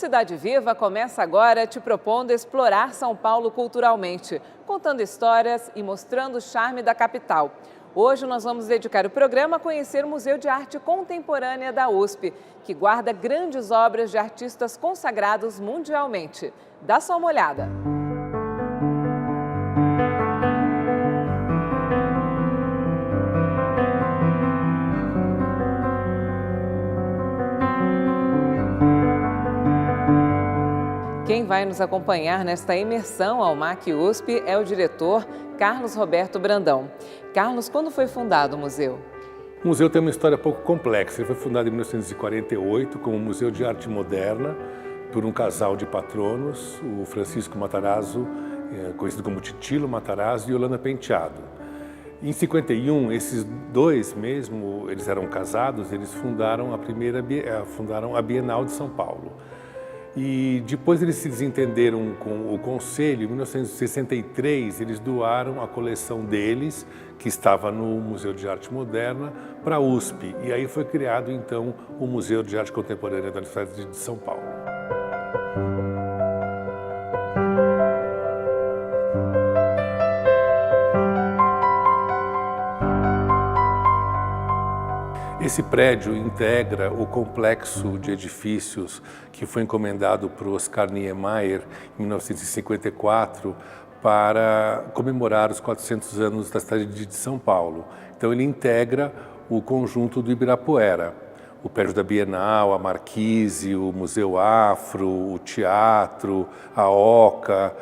Cidade Viva começa agora te propondo explorar São Paulo culturalmente, contando histórias e mostrando o charme da capital. Hoje nós vamos dedicar o programa a conhecer o Museu de Arte Contemporânea da USP, que guarda grandes obras de artistas consagrados mundialmente. Dá só uma olhada. Quem vai nos acompanhar nesta imersão ao MAC USP é o diretor Carlos Roberto Brandão. Carlos, quando foi fundado o museu? O museu tem uma história pouco complexa. Ele foi fundado em 1948 como Museu de Arte Moderna por um casal de patronos, o Francisco Matarazzo, conhecido como Titilo Matarazzo, e Yolanda Penteado. Em 51, esses dois mesmo, eles eram casados, eles fundaram a Bienal de São Paulo. E depois eles se desentenderam com o Conselho. Em 1963, eles doaram a coleção deles, que estava no Museu de Arte Moderna, para a USP. E aí foi criado, então, o Museu de Arte Contemporânea da Universidade de São Paulo. Esse prédio integra o complexo de edifícios que foi encomendado por Oscar Niemeyer em 1954 para comemorar os 400 anos da cidade de São Paulo. Então ele integra o conjunto do Ibirapuera, o prédio da Bienal, a Marquise, o Museu Afro, o Teatro, a Oca,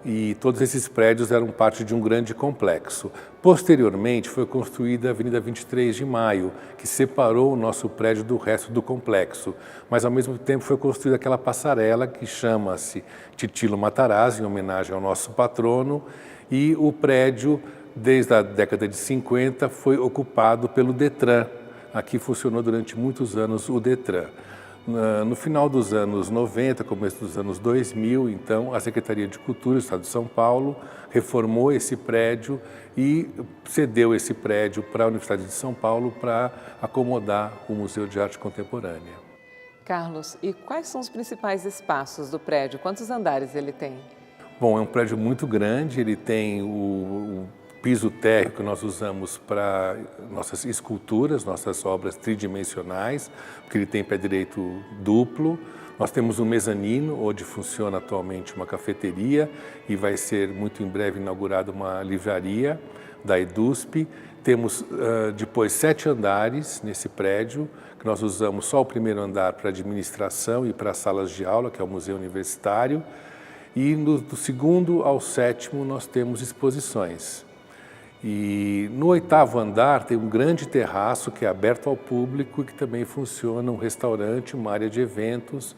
e todos esses prédios eram parte de um grande complexo. Posteriormente, foi construída a Avenida 23 de Maio, que separou o nosso prédio do resto do complexo. Mas, ao mesmo tempo, foi construída aquela passarela que chama-se Titilo Matarazzo, em homenagem ao nosso patrono, e o prédio, desde a década de 50, foi ocupado pelo Detran. Aqui funcionou durante muitos anos o Detran. No final dos anos 90, começo dos anos 2000, então, a Secretaria de Cultura do Estado de São Paulo reformou esse prédio e cedeu esse prédio para a Universidade de São Paulo para acomodar o Museu de Arte Contemporânea. Carlos, e quais são os principais espaços do prédio? Quantos andares ele tem? Bom, é um prédio muito grande, ele tem o piso térreo que nós usamos para nossas esculturas, nossas obras tridimensionais, porque ele tem pé direito duplo. Nós temos um mezanino, onde funciona atualmente uma cafeteria e vai ser muito em breve inaugurada uma livraria da EDUSP. Temos depois 7 andares nesse prédio, que nós usamos só o primeiro andar para administração e para salas de aula, que é o Museu Universitário. E do segundo ao 7º nós temos exposições. E no 8º andar tem um grande terraço que é aberto ao público e que também funciona um restaurante, uma área de eventos,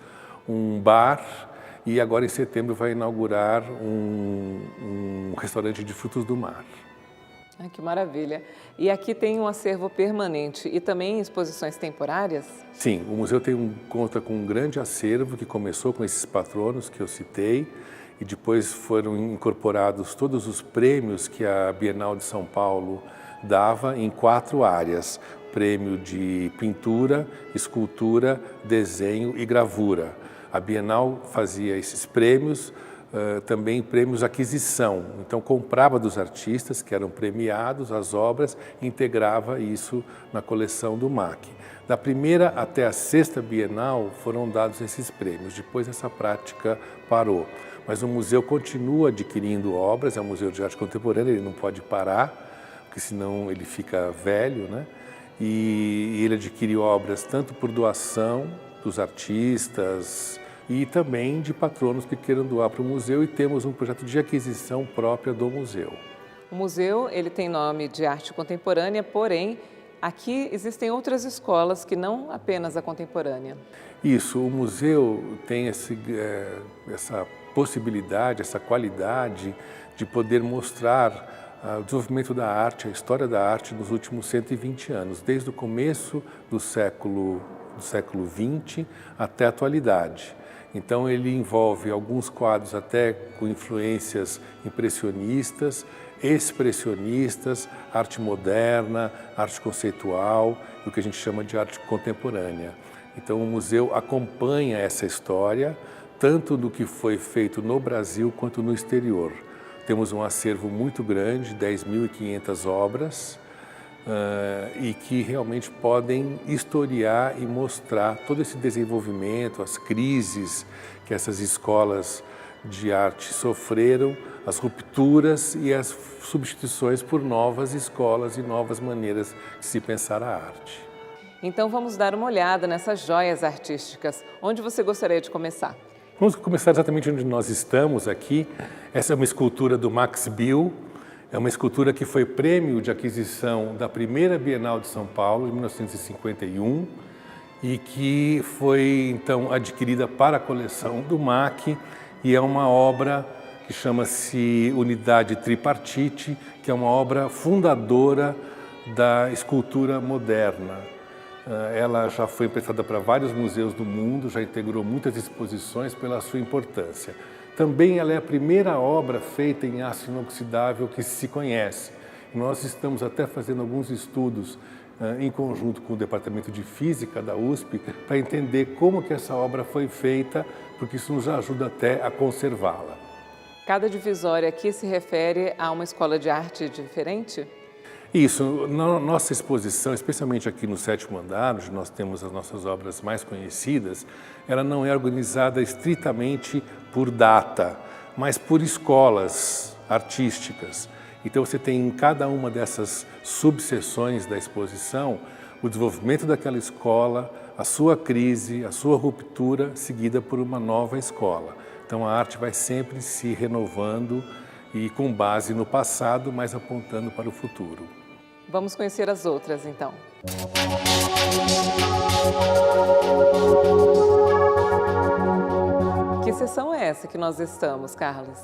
um bar, e agora em setembro vai inaugurar um restaurante de frutos do mar. Ai, que maravilha! E aqui tem um acervo permanente e também exposições temporárias? Sim, o museu conta com um grande acervo que começou com esses patronos que eu citei, e depois foram incorporados todos os prêmios que a Bienal de São Paulo dava em 4 áreas: prêmio de pintura, escultura, desenho e gravura. A Bienal fazia esses prêmios, também prêmios aquisição, então comprava dos artistas que eram premiados as obras e integrava isso na coleção do MAC. Da primeira até a 6ª Bienal foram dados esses prêmios, depois essa prática parou. Mas o museu continua adquirindo obras, é um museu de arte contemporânea, ele não pode parar, porque senão ele fica velho, né? E ele adquire obras tanto por doação dos artistas e também de patronos que queiram doar para o museu, e temos um projeto de aquisição própria do museu. O museu ele tem nome de arte contemporânea, porém, aqui existem outras escolas que não apenas a contemporânea. Isso, o museu tem essa possibilidade, essa qualidade de poder mostrar o desenvolvimento da arte, a história da arte nos últimos 120 anos, desde o começo do século XX até a atualidade. Então ele envolve alguns quadros até com influências impressionistas, expressionistas, arte moderna, arte conceitual e o que a gente chama de arte contemporânea. Então o museu acompanha essa história, tanto do que foi feito no Brasil quanto no exterior. Temos um acervo muito grande, 10.500 obras, e que realmente podem historiar e mostrar todo esse desenvolvimento, as crises que essas escolas de arte sofreram, as rupturas e as substituições por novas escolas e novas maneiras de se pensar a arte. Então vamos dar uma olhada nessas joias artísticas. Onde você gostaria de começar? Vamos começar exatamente onde nós estamos aqui. Essa é uma escultura do Max Bill. É uma escultura que foi prêmio de aquisição da primeira Bienal de São Paulo, em 1951, e que foi, então, adquirida para a coleção do MAC, e é uma obra que chama-se Unidade Tripartite, que é uma obra fundadora da escultura moderna. Ela já foi emprestada para vários museus do mundo, já integrou muitas exposições pela sua importância. Também ela é a primeira obra feita em aço inoxidável que se conhece. Nós estamos até fazendo alguns estudos em conjunto com o Departamento de Física da USP para entender como que essa obra foi feita, porque isso nos ajuda até a conservá-la. Cada divisória aqui se refere a uma escola de arte diferente? Isso, na nossa exposição, especialmente aqui no 7º andar, onde nós temos as nossas obras mais conhecidas, ela não é organizada estritamente por data, mas por escolas artísticas. Então você tem em cada uma dessas subseções da exposição o desenvolvimento daquela escola, a sua crise, a sua ruptura, seguida por uma nova escola. Então a arte vai sempre se renovando e com base no passado, mas apontando para o futuro. Vamos conhecer as outras, então. Que seção é essa que nós estamos, Carlos?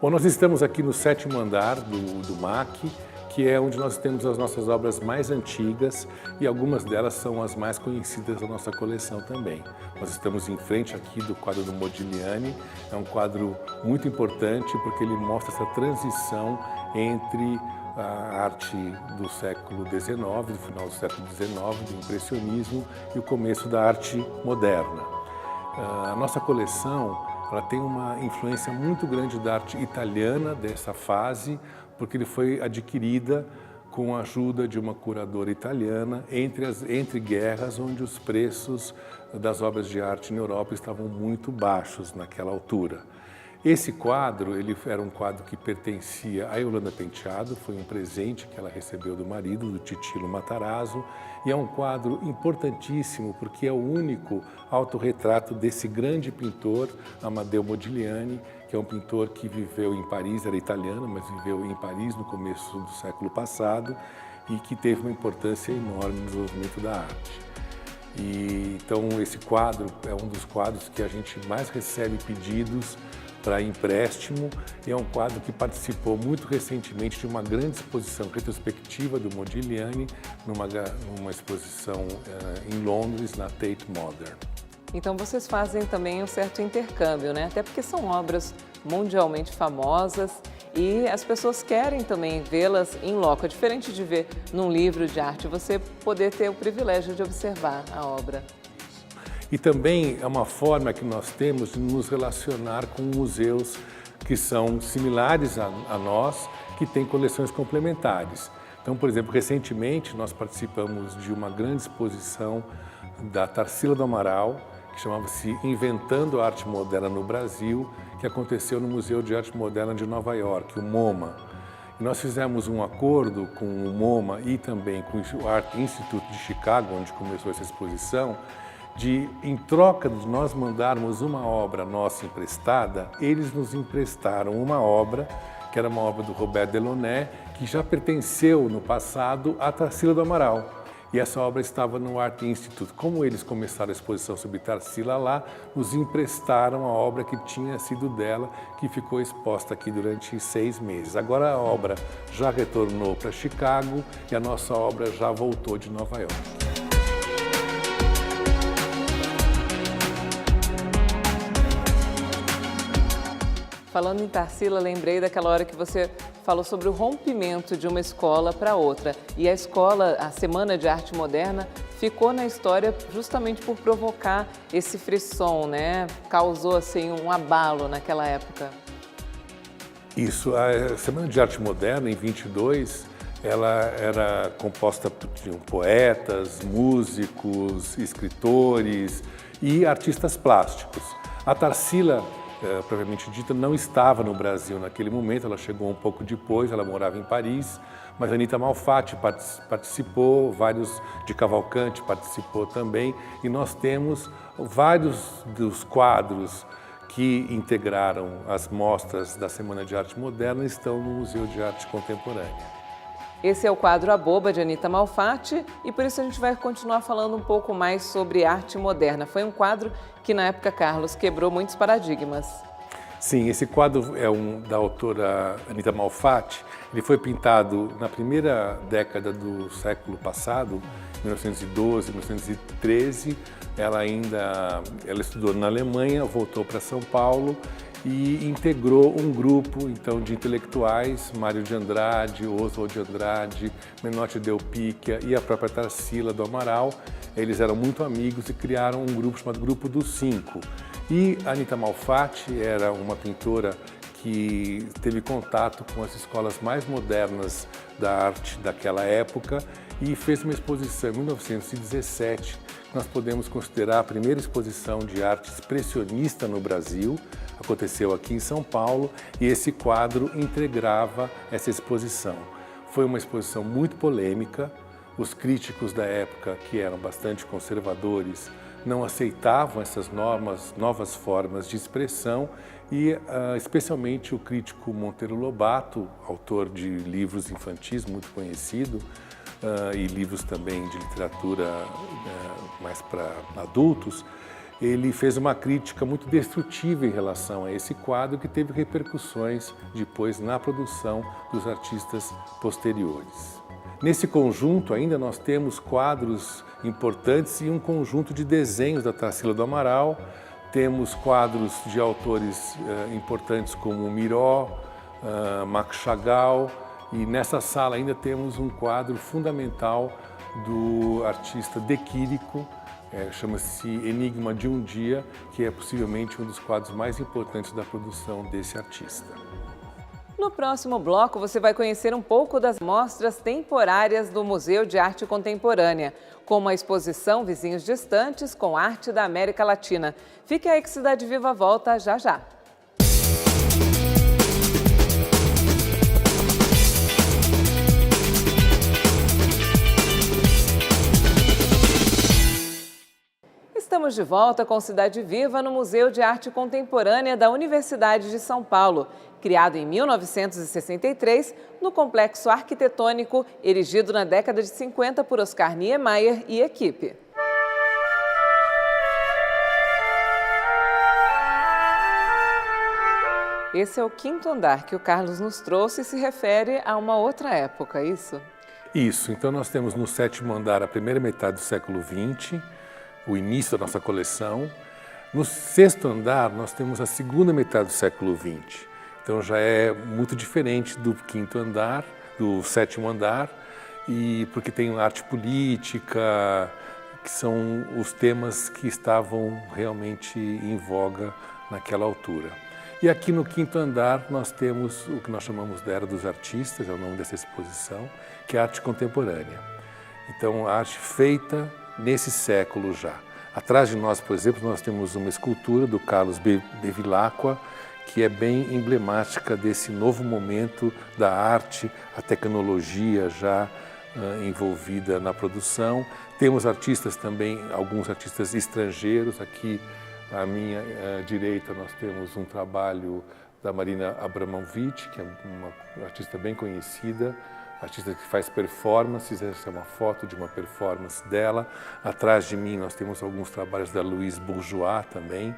Bom, nós estamos aqui no 7º andar do MAC, que é onde nós temos as nossas obras mais antigas e algumas delas são as mais conhecidas da nossa coleção também. Nós estamos em frente aqui do quadro do Modigliani, é um quadro muito importante porque ele mostra essa transição entre a arte do século XIX, do final do século XIX, do impressionismo e o começo da arte moderna. A nossa coleção ela tem uma influência muito grande da arte italiana dessa fase, porque ele foi adquirida com a ajuda de uma curadora italiana entre guerras, onde os preços das obras de arte na Europa estavam muito baixos naquela altura. Esse quadro, ele era um quadro que pertencia à Yolanda Penteado, foi um presente que ela recebeu do marido, do Titilo Matarazzo, e é um quadro importantíssimo porque é o único autorretrato desse grande pintor, Amadeo Modigliani, que é um pintor que viveu em Paris, era italiano, mas viveu em Paris no começo do século passado e que teve uma importância enorme no desenvolvimento da arte. Então esse quadro é um dos quadros que a gente mais recebe pedidos para empréstimo, e é um quadro que participou muito recentemente de uma grande exposição retrospectiva do Modigliani, numa exposição em Londres, na Tate Modern. Então vocês fazem também um certo intercâmbio, né? Até porque são obras mundialmente famosas e as pessoas querem também vê-las em loco. É diferente de ver num livro de arte, você poder ter o privilégio de observar a obra. E também é uma forma que nós temos de nos relacionar com museus que são similares a nós, que têm coleções complementares. Então, por exemplo, recentemente nós participamos de uma grande exposição da Tarsila do Amaral, que chamava-se Inventando a Arte Moderna no Brasil, que aconteceu no Museu de Arte Moderna de Nova York, o MoMA. E nós fizemos um acordo com o MoMA e também com o Art Institute de Chicago, onde começou essa exposição, em troca de nós mandarmos uma obra nossa emprestada, eles nos emprestaram uma obra, que era uma obra do Robert Delaunay, que já pertenceu no passado à Tarsila do Amaral. E essa obra estava no Art Institute. Como eles começaram a exposição sobre Tarsila lá, nos emprestaram a obra que tinha sido dela, que ficou exposta aqui durante 6 meses. Agora a obra já retornou para Chicago e a nossa obra já voltou de Nova York. Falando em Tarsila, lembrei daquela hora que você falou sobre o rompimento de uma escola para outra. E a escola, a Semana de Arte Moderna, ficou na história justamente por provocar esse frisson, né? Causou assim um abalo naquela época. Isso, a Semana de Arte Moderna, em 22, ela era composta por poetas, músicos, escritores e artistas plásticos. A Tarsila, propriamente dita, não estava no Brasil naquele momento, ela chegou um pouco depois, ela morava em Paris, mas a Anita Malfatti participou, vários de Cavalcante participou também, e nós temos vários dos quadros que integraram as mostras da Semana de Arte Moderna estão no Museu de Arte Contemporânea. Esse é o quadro A Boba, de Anita Malfatti, e por isso a gente vai continuar falando um pouco mais sobre arte moderna. Foi um quadro que, na época, Carlos, quebrou muitos paradigmas. Sim, esse quadro é da autora Anita Malfatti. Ele foi pintado na primeira década do século passado, 1912, 1913. Ela estudou na Alemanha, voltou para São Paulo e integrou um grupo então de intelectuais, Mário de Andrade, Oswald de Andrade, Menotti Del Picchia e a própria Tarsila do Amaral. Eles eram muito amigos e criaram um grupo chamado Grupo dos Cinco. E a Anita Malfatti era uma pintora que teve contato com as escolas mais modernas da arte daquela época e fez uma exposição em 1917, que nós podemos considerar a primeira exposição de arte expressionista no Brasil. Aconteceu aqui em São Paulo e esse quadro integrava essa exposição. Foi uma exposição muito polêmica. Os críticos da época, que eram bastante conservadores, não aceitavam essas novas formas de expressão e especialmente o crítico Monteiro Lobato, autor de livros infantis muito conhecido e livros também de literatura mais para adultos, ele fez uma crítica muito destrutiva em relação a esse quadro que teve repercussões depois na produção dos artistas posteriores. Nesse conjunto ainda nós temos quadros importantes e um conjunto de desenhos da Tarsila do Amaral. Temos quadros de autores importantes como Miró, Max Chagall, e nessa sala ainda temos um quadro fundamental do artista De Chirico, chama-se Enigma de um Dia, que é possivelmente um dos quadros mais importantes da produção desse artista. No próximo bloco, você vai conhecer um pouco das mostras temporárias do Museu de Arte Contemporânea, como a exposição Vizinhos Distantes com Arte da América Latina. Fique aí que Cidade Viva volta já já. Estamos de volta com Cidade Viva no Museu de Arte Contemporânea da Universidade de São Paulo, criado em 1963 no complexo arquitetônico erigido na década de 50 por Oscar Niemeyer e equipe. Esse é o quinto andar que o Carlos nos trouxe e se refere a uma outra época, é isso? Isso, então nós temos no sétimo andar a primeira metade do século XX, o início da nossa coleção. No sexto andar, nós temos a segunda metade do século XX. Então já é muito diferente do quinto andar, do sétimo andar, e porque tem arte política, que são os temas que estavam realmente em voga naquela altura. E aqui no quinto andar nós temos o que nós chamamos da Era dos Artistas, é o nome dessa exposição, que é a arte contemporânea. Então, a arte feita nesse século já. Atrás de nós, por exemplo, nós temos uma escultura do Carlos Bevilacqua, que é bem emblemática desse novo momento da arte, a tecnologia já envolvida na produção. Temos artistas também, alguns artistas estrangeiros. Aqui à minha direita nós temos um trabalho da Marina Abramovic, que é uma artista bem conhecida, artista que faz performances. Essa é uma foto de uma performance dela. Atrás de mim nós temos alguns trabalhos da Louise Bourgeois também,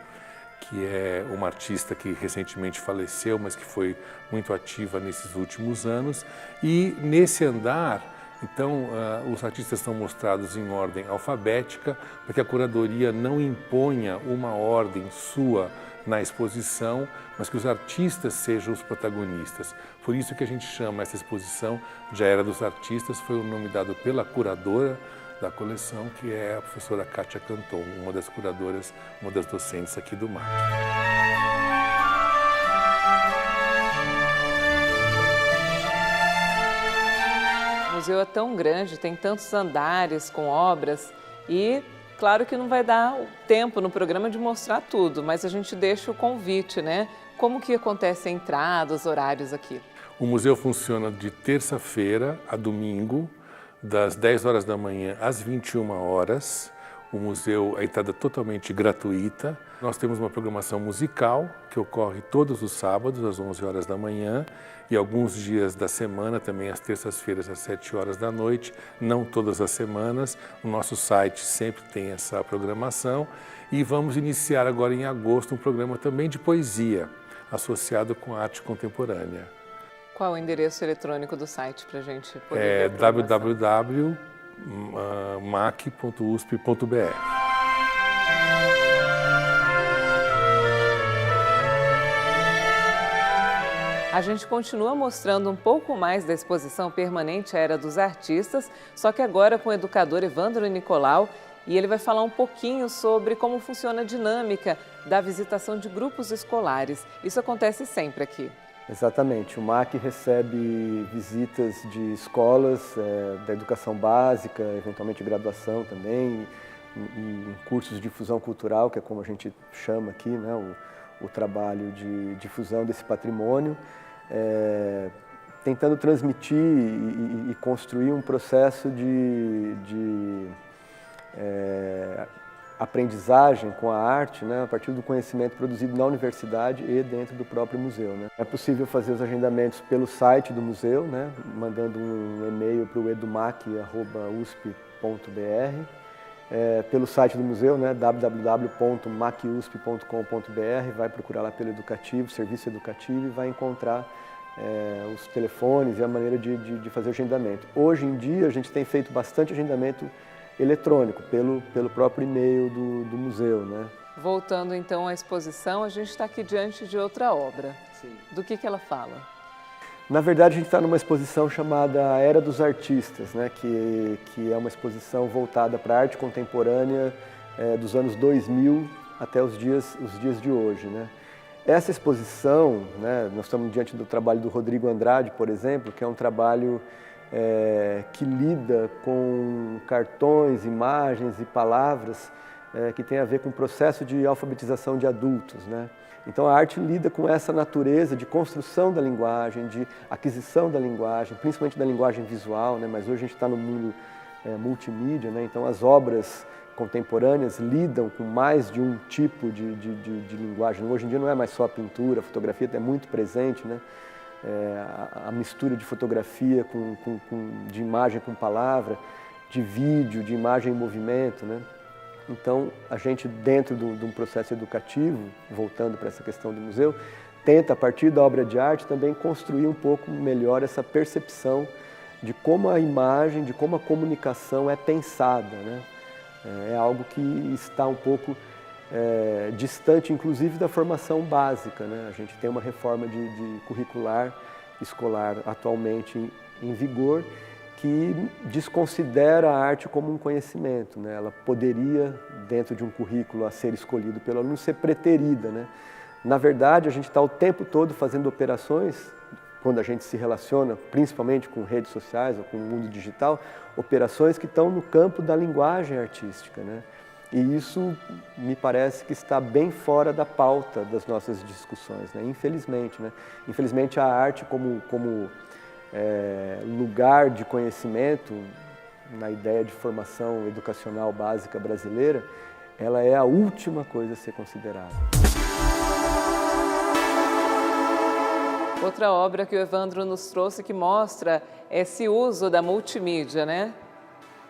que é uma artista que recentemente faleceu, mas que foi muito ativa nesses últimos anos. E nesse andar, então, os artistas são mostrados em ordem alfabética, para que a curadoria não imponha uma ordem sua na exposição, mas que os artistas sejam os protagonistas. Por isso que a gente chama essa exposição de A Era dos Artistas, foi o nome dado pela curadora da coleção, que é a professora Kátia Canton, uma das curadoras, uma das docentes aqui do MAC. O museu é tão grande, tem tantos andares com obras e claro que não vai dar tempo no programa de mostrar tudo, mas a gente deixa o convite, né? Como que acontece a entrada, os horários aqui? O museu funciona de terça-feira a domingo, das 10 horas da manhã às 21 horas. O museu, a entrada é totalmente gratuita. Nós temos uma programação musical que ocorre todos os sábados às 11 horas da manhã e alguns dias da semana, também às terças-feiras às 7 horas da noite, não todas as semanas. O nosso site sempre tem essa programação e vamos iniciar agora em agosto um programa também de poesia associado com arte contemporânea. Qual o endereço eletrônico do site para a gente poder É ver a programação? www.mac.usp.br. A gente continua mostrando um pouco mais da exposição permanente Era dos Artistas, só que agora com o educador Evandro Nicolau, e ele vai falar um pouquinho sobre como funciona a dinâmica da visitação de grupos escolares. Isso acontece sempre aqui. Exatamente. O MAC recebe visitas de escolas da educação básica, eventualmente graduação também, e cursos de difusão cultural, que é como a gente chama aqui, né, o trabalho de difusão desse patrimônio, tentando transmitir e construir um processo de aprendizagem com a arte, né, a partir do conhecimento produzido na universidade e dentro do próprio museu, né. É possível fazer os agendamentos pelo site do museu, né, mandando um e-mail para o edumac@usp.br, pelo site do museu, né, www.macusp.com.br, vai procurar lá pelo educativo, serviço educativo, e vai encontrar os telefones e a maneira de fazer o agendamento. Hoje em dia a gente tem feito bastante agendamento eletrônico, pelo próprio e-mail do museu, né? Voltando então à exposição, a gente está aqui diante de outra obra. Sim. Do que ela fala? Na verdade, a gente está numa exposição chamada Era dos Artistas, né? Que é uma exposição voltada para a arte contemporânea dos anos 2000 até os dias de hoje, né? Essa exposição, né, nós estamos diante do trabalho do Rodrigo Andrade, por exemplo, que é um trabalho que lida com cartões, imagens e palavras que tem a ver com o processo de alfabetização de adultos, né? Então a arte lida com essa natureza de construção da linguagem, de aquisição da linguagem, principalmente da linguagem visual, né? Mas hoje a gente está no mundo multimídia, né? Então as obras contemporâneas lidam com mais de um tipo de linguagem. Hoje em dia não é mais só a pintura, a fotografia é muito presente, né? A mistura de fotografia de imagem com palavra, de vídeo, de imagem em movimento, né? Então, a gente, dentro de um processo educativo, voltando para essa questão do museu, tenta, a partir da obra de arte, também construir um pouco melhor essa percepção de como a imagem, de como a comunicação é pensada, né? É algo que está um pouco distante, inclusive, da formação básica, né? A gente tem uma reforma de curricular escolar atualmente em vigor que desconsidera a arte como um conhecimento, né? Ela poderia, dentro de um currículo a ser escolhido pelo aluno, ser preterida, né? Na verdade, a gente está o tempo todo fazendo operações, quando a gente se relaciona, principalmente com redes sociais ou com o mundo digital, operações que estão no campo da linguagem artística, né? E isso me parece que está bem fora da pauta das nossas discussões, né? Infelizmente, né? Infelizmente a arte como lugar de conhecimento, na ideia de formação educacional básica brasileira, ela é a última coisa a ser considerada. Outra obra que o Evandro nos trouxe que mostra esse uso da multimídia, né?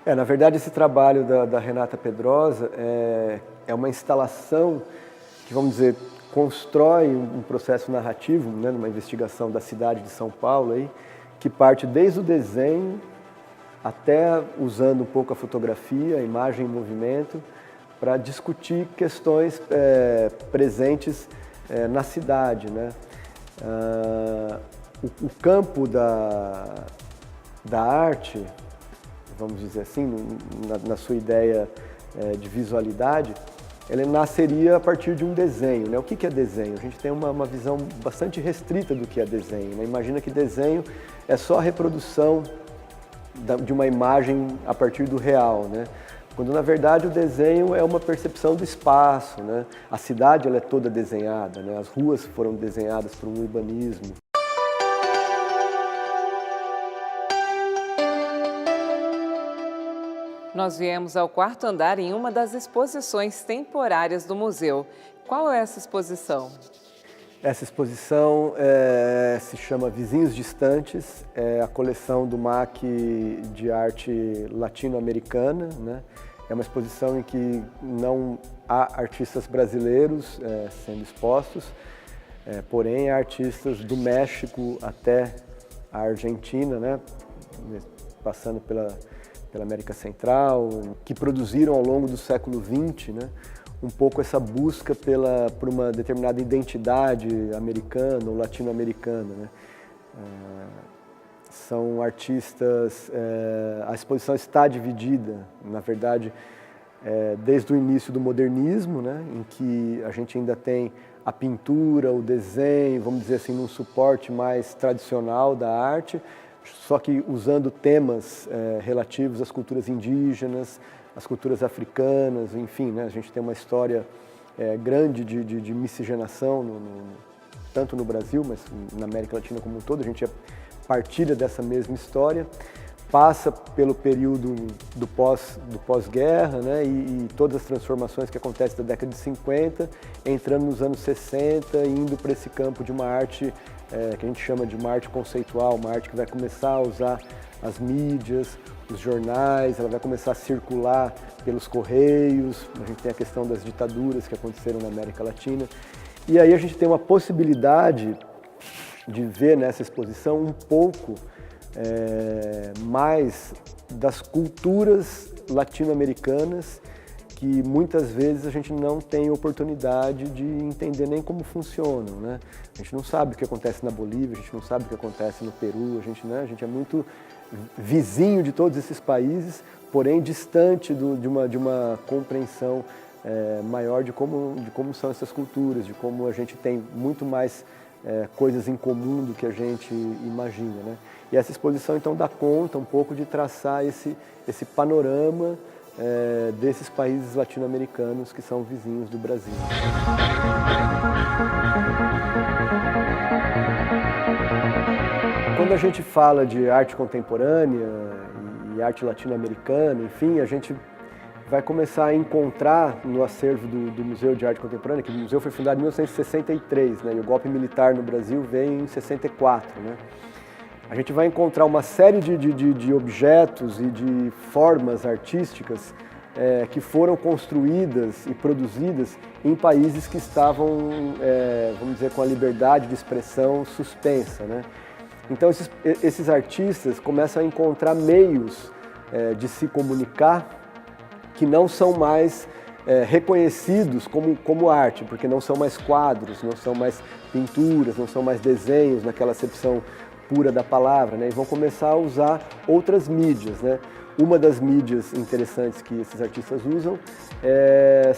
Na verdade, esse trabalho da Renata Pedrosa é uma instalação que, vamos dizer, constrói um processo narrativo, né, numa investigação da cidade de São Paulo, aí, que parte desde o desenho até usando um pouco a fotografia, a imagem em movimento, para discutir questões presentes na cidade, né? O campo da arte, vamos dizer assim, na sua ideia de visualidade, ele nasceria a partir de um desenho, né? O que é desenho? A gente tem uma visão bastante restrita do que é desenho, né? Imagina que desenho é só a reprodução de uma imagem a partir do real, né? Quando na verdade o desenho é uma percepção do espaço, né? A cidade ela é toda desenhada, né? As ruas foram desenhadas por um urbanismo. Nós viemos ao quarto andar em uma das exposições temporárias do museu. Qual é essa exposição? Essa exposição se chama Vizinhos Distantes, é a coleção do MAC de arte latino-americana, né? É uma exposição em que não há artistas brasileiros sendo expostos, porém há artistas do México até a Argentina, né? Passando pela América Central, que produziram ao longo do século XX, né, um pouco essa busca por uma determinada identidade americana ou latino-americana, né. São artistas, a exposição está dividida, na verdade, desde o início do modernismo, né, em que a gente ainda tem a pintura, o desenho, vamos dizer assim, num suporte mais tradicional da arte, só que usando temas relativos às culturas indígenas, às culturas africanas, enfim, né? A gente tem uma história grande de miscigenação, tanto no Brasil, mas na América Latina como um todo. A gente partilha dessa mesma história, passa pelo período do pós-guerra, né? E todas as transformações que acontecem da década de 50, entrando nos anos 60, indo para esse campo de uma arte que a gente chama de uma arte conceitual, uma arte que vai começar a usar as mídias, os jornais, ela vai começar a circular pelos correios, a gente tem a questão das ditaduras que aconteceram na América Latina. E aí a gente tem uma possibilidade de ver nessa exposição um pouco mais das culturas latino-americanas que muitas vezes a gente não tem oportunidade de entender nem como funcionam, né? A gente não sabe o que acontece na Bolívia, a gente não sabe o que acontece no Peru, a gente é muito vizinho de todos esses países, porém distante de uma compreensão maior de como são essas culturas, de como a gente tem muito mais coisas em comum do que a gente imagina, né? E essa exposição então dá conta um pouco de traçar esse panorama desses países latino-americanos que são vizinhos do Brasil. Quando a gente fala de arte contemporânea e arte latino-americana, enfim, a gente vai começar a encontrar no acervo do Museu de Arte Contemporânea, que o museu foi fundado em 1963, né, e o golpe militar no Brasil veio em 64, né? A gente vai encontrar uma série de objetos e de formas artísticas que foram construídas e produzidas em países que estavam, vamos dizer, com a liberdade de expressão suspensa, né? Então esses artistas começam a encontrar meios de se comunicar que não são mais reconhecidos como arte, porque não são mais quadros, não são mais pinturas, não são mais desenhos naquela acepção pura da palavra, né? E vão começar a usar outras mídias, né? Uma das mídias interessantes que esses artistas usam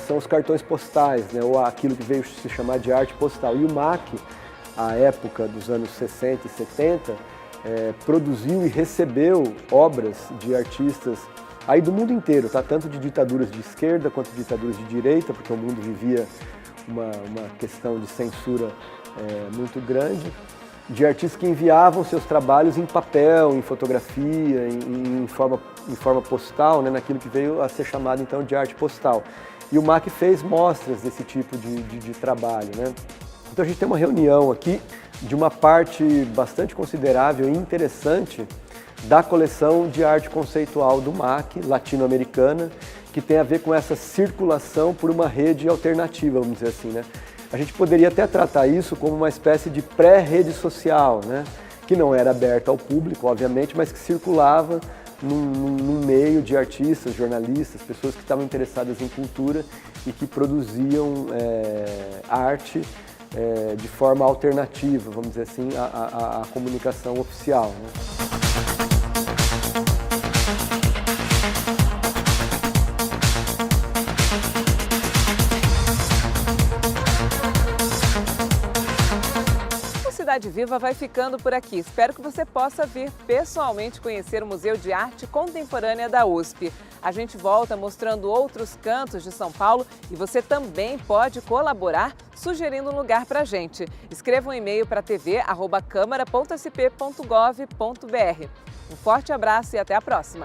são os cartões postais, né? Ou aquilo que veio se chamar de arte postal. E o MAC, à época dos anos 60 e 70, produziu e recebeu obras de artistas aí do mundo inteiro, tá? Tanto de ditaduras de esquerda quanto de ditaduras de direita, porque o mundo vivia uma questão de censura muito grande, de artistas que enviavam seus trabalhos em papel, em fotografia, em forma postal, né, naquilo que veio a ser chamado então de arte postal. E o MAC fez mostras desse tipo de trabalho, né? Então a gente tem uma reunião aqui de uma parte bastante considerável e interessante da coleção de arte conceitual do MAC, latino-americana, que tem a ver com essa circulação por uma rede alternativa, vamos dizer assim, né? A gente poderia até tratar isso como uma espécie de pré-rede social, né? Que não era aberta ao público, obviamente, mas que circulava num meio de artistas, jornalistas, pessoas que estavam interessadas em cultura e que produziam arte de forma alternativa, vamos dizer assim, à comunicação oficial, né? Cidade Viva vai ficando por aqui. Espero que você possa vir pessoalmente conhecer o Museu de Arte Contemporânea da USP. A gente volta mostrando outros cantos de São Paulo e você também pode colaborar sugerindo um lugar para a gente. Escreva um e-mail para tv@câmara.sp.gov.br. Um forte abraço e até a próxima!